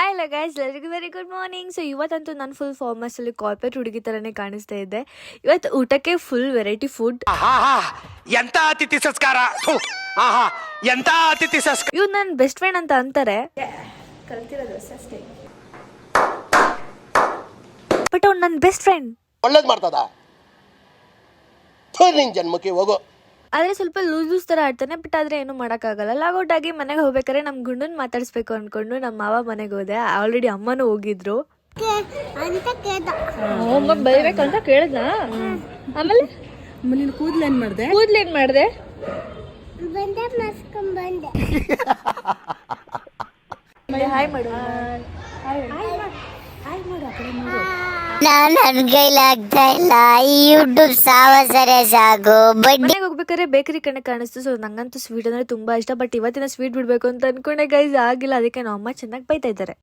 Hi ಎಲ್ಲ guys, ಎಲ್ಲರಿಗೂ very good morning. So ಇವತ್ತಂತೂ ನಾನು ಫುಲ್ ಫಾರ್ಮಸ್ ಅಲ್ಲಿ ಕಾರ್ಪೊರೇಟ್ ಹುಡುಗಿ ಥರನೇ ಕಾಣಿಸ್ತಾ ಇದ್ದೆ. ಇವತ್ತು ಊಟಕ್ಕೆ ಫುಲ್ ವೆರೈಟಿ ಫುಡ್. ಎಂತ ಅತಿಥಿ ಸಂಸ್ಕಾರ, ಎಂತ ಅತಿಥಿ ಸಂಸ್ಕಾರ. ಇವ್ ನನ್ನ ಬೆಸ್ಟ್ ಫ್ರೆಂಡ್ ಅಂತ ಅಂತಾರೆ, ಬಟ್ ಅವ್ನು ನನ್ನ ಬೆಸ್ಟ್ ಫ್ರೆಂಡ್. ಒಳ್ಳೇದ್ ಮಾಡ್ತದ ನಿನ್ ಜನ್ಮಕ್ಕೆ ಹೋಗೋ. ಆದ್ರೆ ಸ್ವಲ್ಪ ಲೂಸ್ ತರ ಆಡ್ತಾನೆ, ಬಟ್ ಆದ್ರೆ ಏನು ಮಾಡೋಕ್ಕಾಗಲ್ಲ. ಲಾಗೌಟ್ ಆಗಿ ಮನೆಗೆ ಹೋಗ್ಬೇಕಾದ್ರೆ ನಮ್ ಗುಂಡನ್ ಮಾತಾಡಿಸ್ಬೇಕು ಅನ್ಕೊಂಡು ನಮ್ಮ ಮಾವ ಮನೆಗೆ ಹೋದೆ. ಆಲ್ರೆಡಿ ಅಮ್ಮನೂ ಹೋಗಿದ್ರು. ಬೈಬೇಕಂತ ಕೇಳಿದ್ನಾ? ಆಮೇಲೆ ಕೂದ್ಲೇನ್ ಮಾಡ್ದೆ? ಕೂದ್ಲೇನ್ ಮಾಡ್ದೆ? ಹಾಯ್ ಮಾಡು. ನನ್ ಕೈಲಾಗ್ತಾ ಇಲ್ಲ, ಈ ಯೂಟ್ಯೂಬ್ ಸಾವಸರೆ ಸಾಕು. ಮನೆಗೆ ಹೋಗ್ಬೇಕಾದ್ರೆ ಬೇಕರಿ ಕಣೆ ಕಾಣಿಸ್ತು. ಸೊ ನಂಗಂತೂ ಸ್ವೀಟ್ ಅಂದ್ರೆ ತುಂಬಾ ಇಷ್ಟ, ಬಟ್ ಇವತ್ತಿನ ಸ್ವೀಟ್ ಬಿಡ್ಬೇಕು ಅಂತ ಅನ್ಕೊಂಡೆ ಗೈಸ್, ಆಗಿಲ್ಲ. ಅದಕ್ಕೆ ನಮ್ಮ ಅಮ್ಮ ಚೆನ್ನಾಗಿ ಬೈತಾ ಇದ್ದಾರೆ.